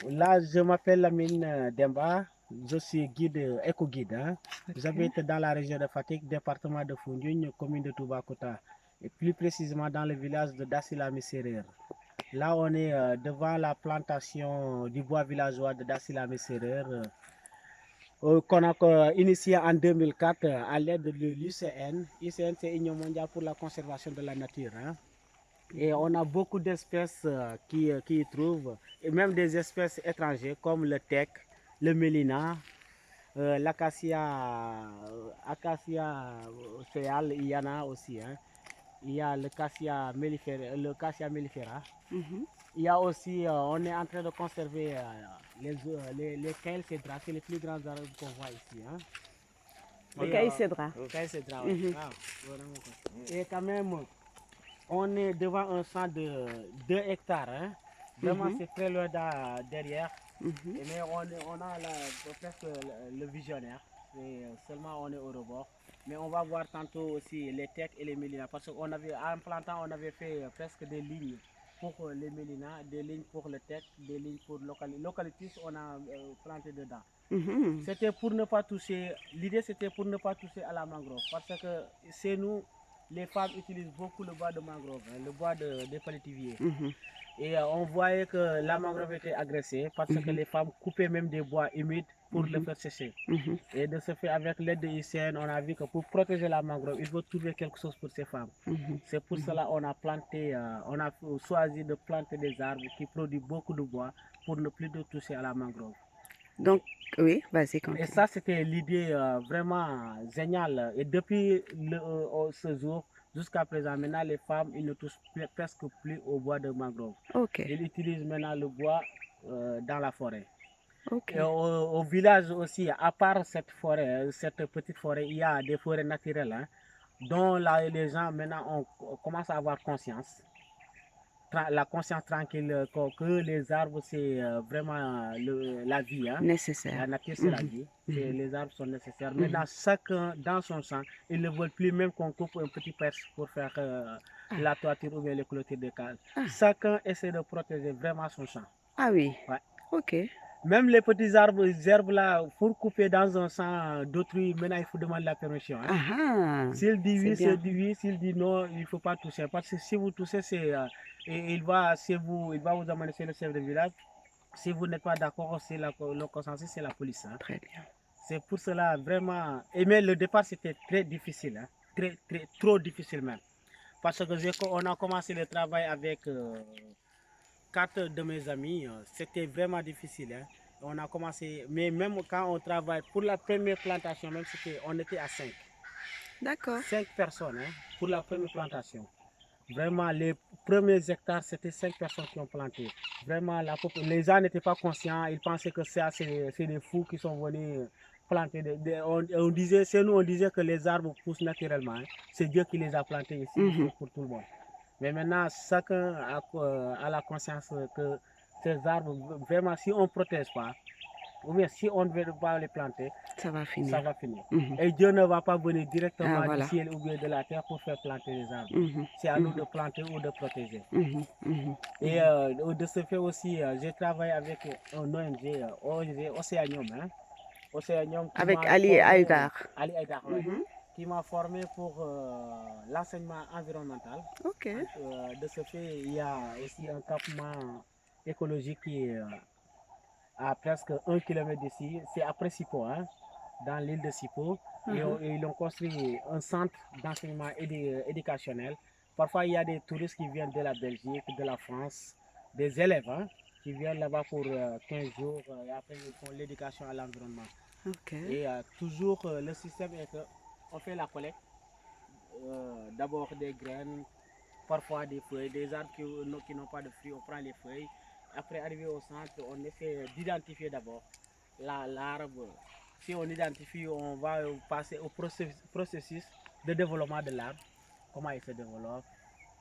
Là, je m'appelle Lamine Demba, je suis guide, éco-guide. Hein. Ok. J'habite dans la région de Fatick, département de Foundiougne, commune de Toubacouta, et plus précisément dans le village de Dassilami Serer. Là, on est devant la plantation du bois villageois de Dassilami Serer, qu'on a initié en 2004 à l'aide de l'UCN. l'UCN, c'est Union mondiale pour la conservation de la nature. Hein. Et on a beaucoup d'espèces qui y trouvent, et même des espèces étrangères comme le teck, le mélina, acacia féale, il y en a aussi. Hein. Il y a le cassia mellifera. Mhm. Il y a aussi, on est en train de conserver les cailles cédra, c'est les plus grands arbres qu'on voit ici. Hein. Le Et, caïcédra. cailles cédra, ouais. Mhm. Et quand même, on est devant un champ de 2 hectares. Hein. Vraiment, Mhm. c'est très loin derrière. Mhm. Mais on a presque le visionnaire. Seulement, on est au rebord. Mais on va voir tantôt aussi les tecs et les mélinas. Parce qu'en plantant, on avait fait presque des lignes pour les mélinas, des lignes pour le tech, des lignes pour l'eucalyptus, on a planté dedans. Mhm. C'était pour ne pas toucher, l'idée c'était pour ne pas toucher à la mangrove. Parce que chez nous, les femmes utilisent beaucoup le bois de mangrove, hein, le bois des palétuviers. Mhm. Et on voyait que la mangrove était agressée parce que Mhm. les femmes coupaient même des bois humides pour le Mhm. faire sécher. Mhm. Et de ce fait, avec l'aide de l'ICN, on a vu que pour protéger la mangrove, il faut trouver quelque chose pour ces femmes. Mhm. C'est pour cela qu'on a on a choisi de planter des arbres qui produisent beaucoup de bois pour ne plus de toucher à la mangrove. Donc, oui, vas-y, Et continue. ça, c'était l'idée vraiment géniale. Et depuis ce jour jusqu'à présent, maintenant, les femmes, ils ne touchent presque plus au bois de mangrove. Ok, Ils utilisent maintenant le bois dans la forêt. ok. Et au village aussi, à part cette forêt, cette petite forêt, il y a des forêts naturelles hein, dont là, les gens maintenant commencent à avoir conscience. La conscience tranquille que les arbres, c'est vraiment la vie. Hein. La Nécessaire. nature, c'est la Mhm. vie. Mhm. Les arbres sont nécessaires. Mhm. Maintenant, chacun dans son champ, ils ne veulent plus même qu'on coupe un petit perche pour faire Ah, la toiture ou bien les clôtures de cases. ah, Chacun essaie de protéger vraiment son champ. ah oui, Ouais. ok. Même les petits arbres, les herbes là, pour couper dans un champ d'autrui, maintenant il faut demander la permission. Hein. Ah ah, S'il dit c'est oui, c'est bien. dit oui. S'il dit non, il ne faut pas toucher. Parce que si vous touchez, il va vous amener chez le chef de village. Si vous n'êtes pas d'accord, c'est le consensus, c'est la police. Hein. Très bien. C'est pour cela vraiment. Et mais le départ, c'était très difficile. Hein. Trop difficile même. Parce que on a commencé le travail avec 4 de mes amis. C'était vraiment difficile. Hein. On a commencé, mais même quand on travaille pour la première plantation, même on était à 5. D'accord. 5 personnes hein, pour la première plantation. Vraiment, les premiers hectares, c'était 5 personnes qui ont planté. Vraiment, les gens n'étaient pas conscients. Ils pensaient que c'est des fous qui sont venus planter. On disait, chez nous, on disait que les arbres poussent naturellement. Hein. C'est Dieu qui les a plantés ici, Mhm. c'est pour tout le monde. Mais maintenant, chacun a la conscience que ces arbres, vraiment, si on ne protège pas, ou bien si on ne veut pas les planter, Ça va ça finir. va finir. Mhm. Et Dieu ne va pas venir Ah, directement du voilà. ciel ou bien de la terre pour faire planter les arbres. Mhm. C'est à nous Mhm. de planter ou de protéger. Mhm. Mhm. Et Mhm. de ce fait aussi, j'ai travaillé avec un ONG Océanium, hein, Océanium qui Avec m'a Ali formé, Haïdar. Ali Haïdar, ouais, Mhm. qui m'a formé pour l'enseignement environnemental. Ok. De ce fait, il y a aussi un campement écologique qui est à presque 1 kilomètre d'ici. C'est après Sipo, hein, dans l'île de Sipo. Mhm. Et ils ont construit un centre d'enseignement éducationnel. Parfois, il y a des touristes qui viennent de la Belgique, de la France, des élèves hein, qui viennent là-bas pour 15 jours et après ils font l'éducation à l'environnement. Ok. Et toujours, le système est qu'on fait la collecte, d'abord des graines, parfois des feuilles, des arbres qui n'ont pas de fruits, on prend les feuilles. Après, arrivé au centre, on essaie d'identifier d'abord l'arbre. Si on identifie, on va passer au processus de développement de l'arbre, comment il se développe,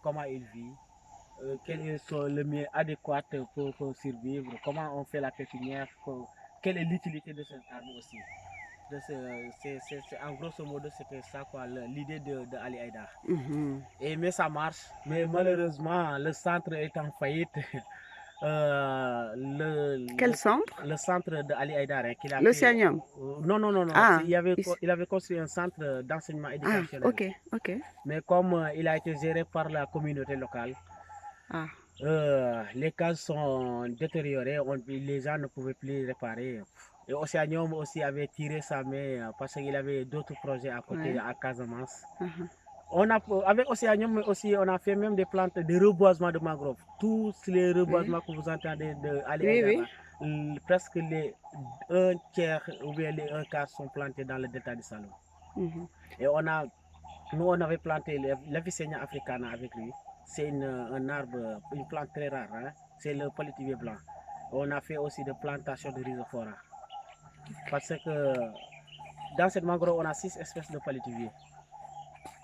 comment il vit, quel est le mieux adéquat pour survivre, comment on fait la pépinière, quelle est l'utilité de cet arbre aussi. En grosso modo, c'était ça quoi, l'idée de Ali Haïdar. Mhm. Mais ça marche. Mais malheureusement, le centre est en faillite. Quel centre? Le centre de Ali Haïdar hein, qu'il a fait. L'Océanium. Non, non, non, non. Ah, Il avait construit un centre d'enseignement ah, éducationnel. ok, ok. Mais comme il a été géré par la communauté locale, Ah, les cases sont détériorées, les gens ne pouvaient plus réparer. Et Océanium aussi avait tiré sa main parce qu'il avait d'autres projets à côté, ouais. à Casamance. Uh-huh. Avec Océanium aussi, on a fait même des plantes de reboisement de mangrove. Tous les reboisements que vous entendez de Ali Oui, Haïdar, oui. presque un tiers ou bien un quart sont plantés dans le delta du Salon. Mhm. Et nous, on avait planté l'Avicennia africana avec lui. C'est un arbre, une plante très rare. Hein? C'est le polytivier blanc. On a fait aussi des plantations de rhizophora. Parce que dans cette mangrove, on a 6 espèces de polytivier.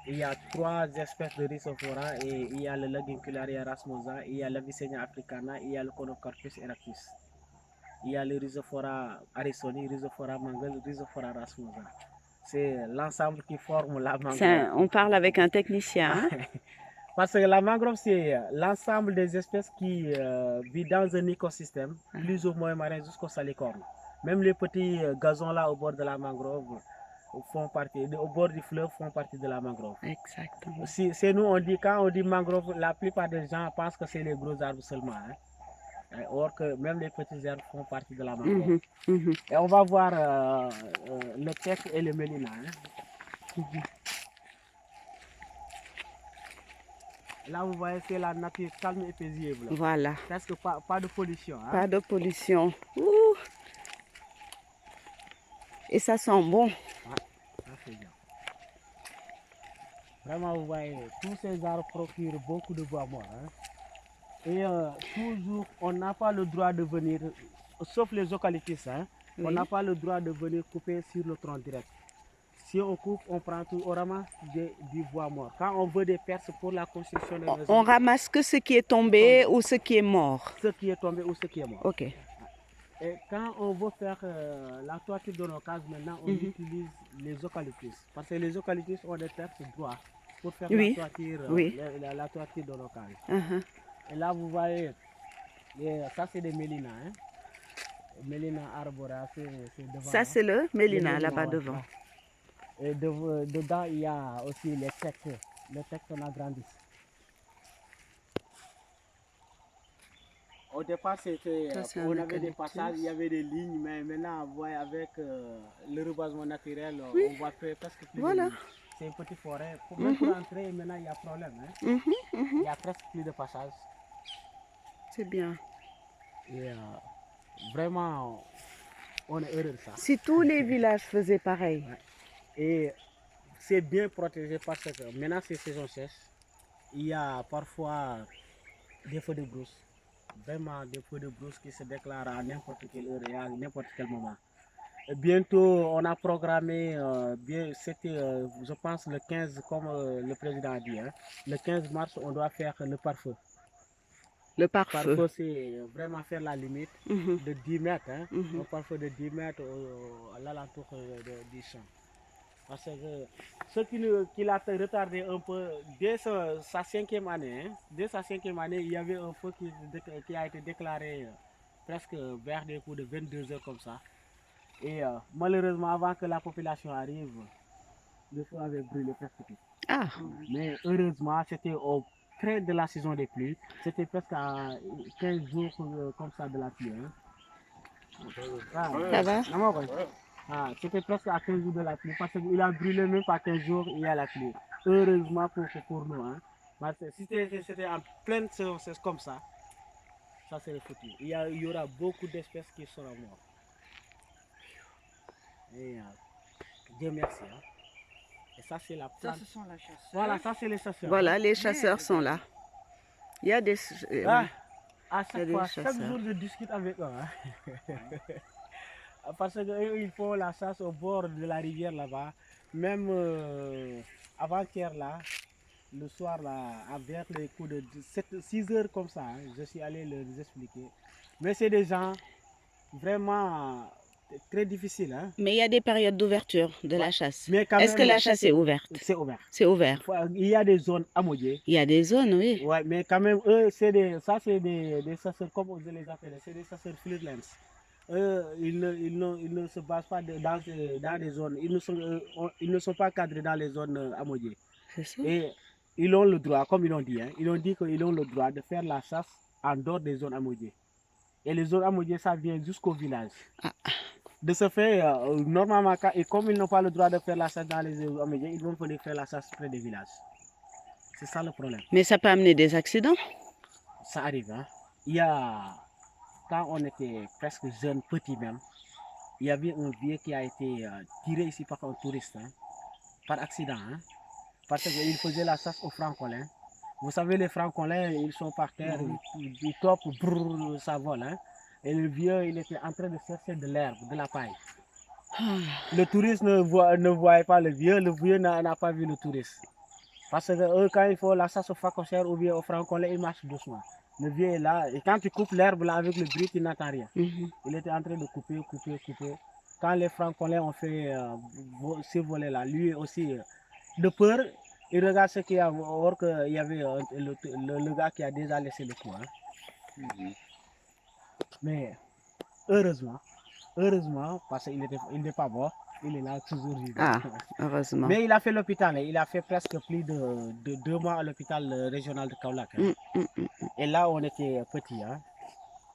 Il y a 3 espèces de rhizophora et il y a le Laguncularia rasmosa, il y a l'Avicennia africana, il y a le Conocarpus eractus. Il y a le Rhizophora arisoni, Rhizophora mangle, Rhizophora rasmosa. C'est l'ensemble qui forme la mangrove. On parle avec un technicien. Hein? Parce que la mangrove, c'est l'ensemble des espèces qui vivent dans un écosystème, plus ou moins marin jusqu'au salicorne. Même les petits gazons là au bord de la mangrove font partie, au bord du fleuve font partie de la mangrove. Exactement. C'est nous, quand on dit mangrove, la plupart des gens pensent que c'est les gros arbres seulement. Hein. Or que même les petits arbres font partie de la mangrove. Et on va voir le teck et le mélina. Hein. Là, vous voyez, c'est la nature calme et paisible. Voilà. Presque pas de pollution. Hein? Pas de pollution. Ouh. Et ça sent bon. Ah, ça c'est bien. Vraiment, vous voyez, tous ces arbres procurent beaucoup de bois mort. Hein? Et toujours, on n'a pas le droit de venir, sauf les eucalyptus, hein? Oui. On n'a pas le droit de venir couper sur le tronc direct. Si on coupe, on prend tout, on ramasse du bois mort. Quand on veut des perces pour la construction des maisons, on ramasse que ce qui est tombé ou ce qui est mort. Ce qui est tombé ou ce qui est mort. Ok. Et quand on veut faire la toiture de nos cases, maintenant, on utilise les eucalyptus. Parce que les eucalyptus ont des perces droits pour faire la toiture, la toiture de nos cases. Et là, vous voyez, ça c'est des mélina. Hein? Mélina arbora, c'est devant. Ça c'est le mélina là-bas devant. Et dedans, il y a aussi les tecs. Les tecs sont agrandis. Au départ, on avait des passages, il y avait des lignes, mais maintenant, vous voyez, avec le reboisement naturel, on voit presque plus de lignes. C'est une petite forêt. Même pour entrer, maintenant, il y a problème. Hein? Il y a presque plus de passages. C'est bien. Et vraiment, on est heureux de ça. Si tous les villages faisaient pareil. Ouais. Et c'est bien protégé parce que maintenant, c'est saison sèche. Il y a parfois des feux de brousse. Vraiment des feux de brousse qui se déclarent à n'importe quelle heure et à n'importe quel moment. Et bientôt, on a programmé, c'était, je pense, le 15, comme le président a dit. Hein, le 15 mars, on doit faire le pare-feu. Le pare-feu. Le pare-feu, c'est vraiment faire la limite de 10 mètres. Hein, un pare-feu de 10 mètres à l'alentour du champ. Parce que ce qui l'a retardé un peu, dès sa 5e année, hein, il y avait un feu qui a été déclaré presque vers des coups de 22 heures comme ça. Et malheureusement, avant que la population arrive, le feu avait brûlé presque tout. Ah. Mais heureusement, c'était au train de la saison des pluies. C'était presque à 15 jours comme ça de la pluie. Hein. Ça va? Ah, c'était presque à 15 jours de la pluie parce qu'il a brûlé même pas 15 jours, il y a la pluie. Heureusement pour nous. Hein. Parce que si c'était en pleine saison comme ça c'est foutu. Il y aura beaucoup d'espèces qui seront mortes. Et Dieu merci. Hein. Et ça, c'est la plante. Ça, ce sont les chasseurs. Voilà, ça, c'est les chasseurs. Voilà, les chasseurs sont là. Il y a des... à chaque jour, je discute avec eux. Hein. Parce qu'ils font la chasse au bord de la rivière là-bas. Même avant-hier là, le soir là, vers les coups de 6 heures comme ça, hein, je suis allé leur expliquer. Mais c'est des gens vraiment très difficile. Hein. Mais il y a des périodes d'ouverture de la Ouais. chasse. Mais quand Est-ce que même, la chasse est ouverte? c'est ouvert. C'est ouvert. Il y a des zones amodiées. Il y a des zones, oui. Ouais, mais quand même, eux, c'est des chasseurs, comme on les appelle, c'est des chasseurs freelance. Eux, ils ne se basent pas dans des zones, ils ne sont pas cadrés dans les zones amodiées. C'est ça. Et ils ont le droit, comme ils l'ont dit, hein, ils ont dit qu'ils ont le droit de faire la chasse en dehors des zones amodiées. Et les zones amodiées, ça vient jusqu'au village. Ah. De ce fait, normalement, et comme ils n'ont pas le droit de faire la chasse dans les zones amodiées, ils vont venir faire la chasse près des villages. C'est ça le problème. Mais ça peut amener des accidents? Ça arrive. Hein. Il y a, quand on était presque jeune, petit même, il y avait un vieux qui a été tiré ici par un touriste, hein, par accident. Hein, parce qu'il faisait la chasse aux francolins. Vous savez, les francolins, ils sont par terre, ils topent, brrr, ça vole. Hein. Et le vieux, il était en train de chercher de l'herbe, de la paille. Le touriste ne voyait pas le vieux n'a pas vu le touriste. Parce que eux, quand il faut la chasse aux facochères ou bien aux francolins, ils marchent doucement. Le vieux est là, et quand tu coupes l'herbe là avec le bruit, il n'entend rien. Il était en train de couper. Quand les francolins ont fait ce volet là, lui aussi, de peur, il regarde ce qu'il y a, or qu'il y avait le gars qui a déjà laissé le coup. Hein. Mais heureusement, parce qu'il n'est pas mort, il est là toujours vivant. Ah, heureusement. Mais il a fait l'hôpital, il a fait presque plus de 2 mois à l'hôpital régional de Kaolack. Hein. Et là, on était petits. Hein.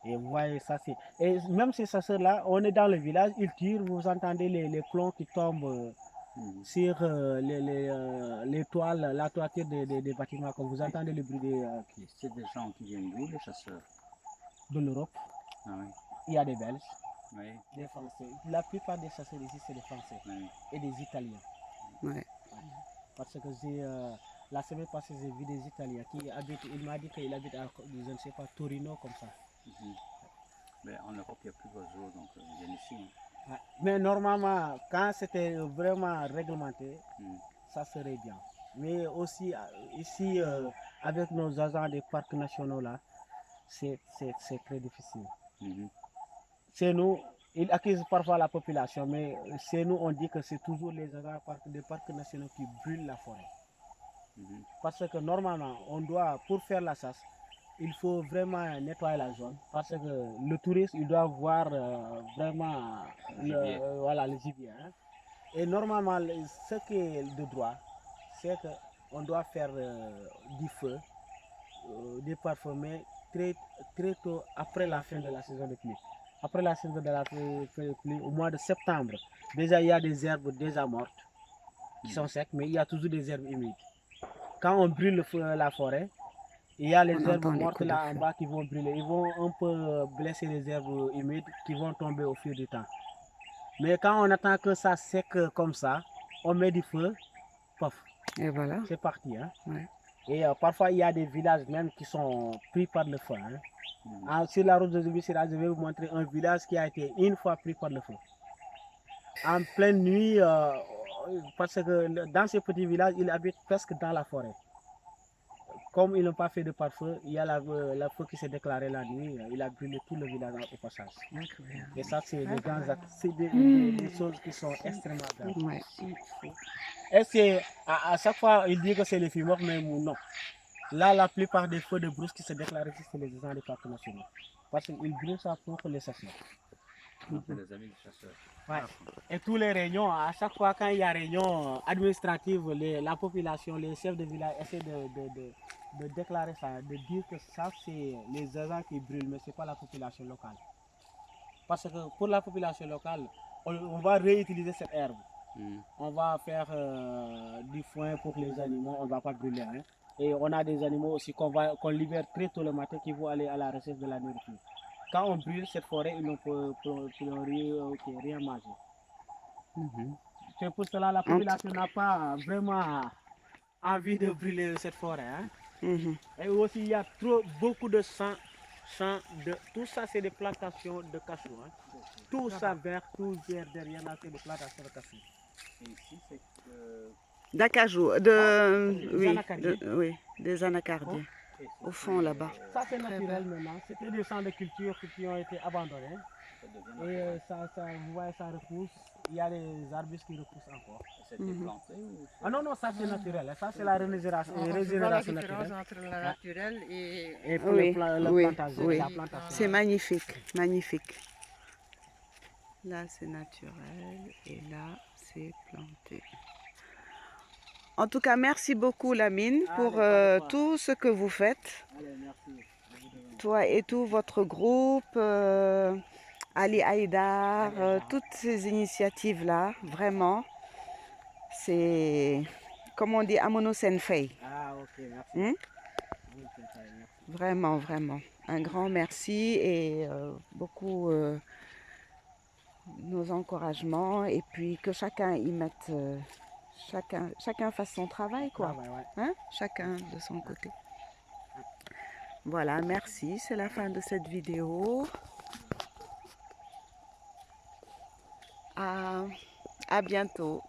Et vous voyez, ça c'est. Et même ces chasseurs-là, on est dans le village, ils tirent, vous entendez les plombs qui tombent sur les toiles, la toiture des bâtiments, comme vous entendez le bruit des. C'est des gens qui viennent d'où, les chasseurs? De l'Europe. Ah oui. Il y a des Belges, Oui. des Français. La plupart des chasseurs ici, c'est des Français Oui. et des Italiens. Ouais. Parce que la semaine passée, j'ai vu des Italiens qui habitent, il m'a dit qu'il habite à, je ne sais pas, Torino, comme ça. Mais en Europe, il n'y a plus d'oiseaux, donc ils viennent ici. Hein. Ouais. Mais normalement, quand c'était vraiment réglementé, ça serait bien. Mais aussi, ici, avec nos agents des parcs nationaux, là, c'est très difficile. Chez nous, ils accusent parfois la population, mais chez nous, on dit que c'est toujours les agents des parcs nationaux qui brûlent la forêt. Parce que normalement, on doit, pour faire la chasse, il faut vraiment nettoyer la zone. Parce que le touriste, il doit voir vraiment le gibier. Hein. Et normalement, ce qui est de droit, c'est qu'on doit faire du feu, des parfumés très tôt après la fin de la saison de pluie. Après la saison de la pluie, au mois de septembre, déjà il y a des herbes déjà mortes qui sont secs, mais il y a toujours des herbes humides. Quand on brûle la forêt, il y a les herbes mortes là en bas qui vont brûler. Ils vont un peu blesser les herbes humides qui vont tomber au fil du temps. Mais quand on attend que ça sec comme ça, on met du feu, pof, et voilà. C'est parti. Hein. Ouais. Et parfois, il y a des villages même qui sont pris par le feu. Hein. Sur la route de Zubisira, je vais vous montrer un village qui a été une fois pris par le feu. En pleine nuit, parce que dans ces petits villages, ils habitent presque dans la forêt. Comme ils n'ont pas fait de pare-feu, il y a la feu qui s'est déclaré la nuit, il a brûlé tout le village au passage. Et ça, c'est des choses qui sont extrêmement graves. Ouais. Est-ce qu'à chaque fois, il dit que c'est les filles mortes, mais non. Là, la plupart des feux de brousse qui se déclarent ici, c'est les agents des parcs nationaux. Parce qu'ils brûlent ça pour les chasseurs. C'est les amis des chasseurs. Ouais. Et tous les réunions, à chaque fois quand il y a réunion administrative, la population, les chefs de village essaient de déclarer ça, de dire que ça c'est les agents qui brûlent, mais ce n'est pas la population locale. Parce que pour la population locale, on va réutiliser cette herbe. On va faire du foin pour les animaux, on ne va pas brûler. Hein. Et on a des animaux aussi qu'on libère très tôt le matin qui vont aller à la recherche de la nourriture. Quand on brûle cette forêt, ils n'ont rien manger. C'est pour cela que la population n'a pas vraiment envie de brûler cette forêt. Hein. Et aussi, il y a beaucoup de champs tout ça, c'est des plantations de cachou. Hein. Tout ça vert, tout vert derrière là, c'est des plantations de cachou. Et ici, c'est d'acajou, oui, des anacardiers. Au fond là-bas. Ça c'est naturel maintenant. C'était des champs de culture qui ont été abandonnés. Ça devient Et naturel. vous voyez, ça repousse. Il y a des arbustes qui repoussent encore. C'était planté ou Ah non, non, ça c'est naturel. Ça c'est la régénération, On voit la régénération différence naturelle. entre la naturelle et... Et pour Oui, la oui, plantation, oui. la plantation. C'est magnifique, magnifique. Là, c'est naturel et là, c'est planté. En tout cas, merci beaucoup, Lamine, pour Allez, pas de quoi. tout ce que vous faites. Allez, merci. À vous de même. Toi et tout votre groupe, Ali Haïdar, Ali Haïdar. toutes ces initiatives-là, vraiment, c'est, comme on dit, Amono Senfei. Ah, ok, merci. Hmm? Oui, c'est ça, merci. Vraiment, vraiment. Un grand merci et beaucoup nos encouragements. Et puis que chacun y mette, chacun fasse son travail, quoi. Ah, ouais, ouais. Hein? Chacun de son côté. Voilà, merci. C'est la fin de cette vidéo. À bientôt.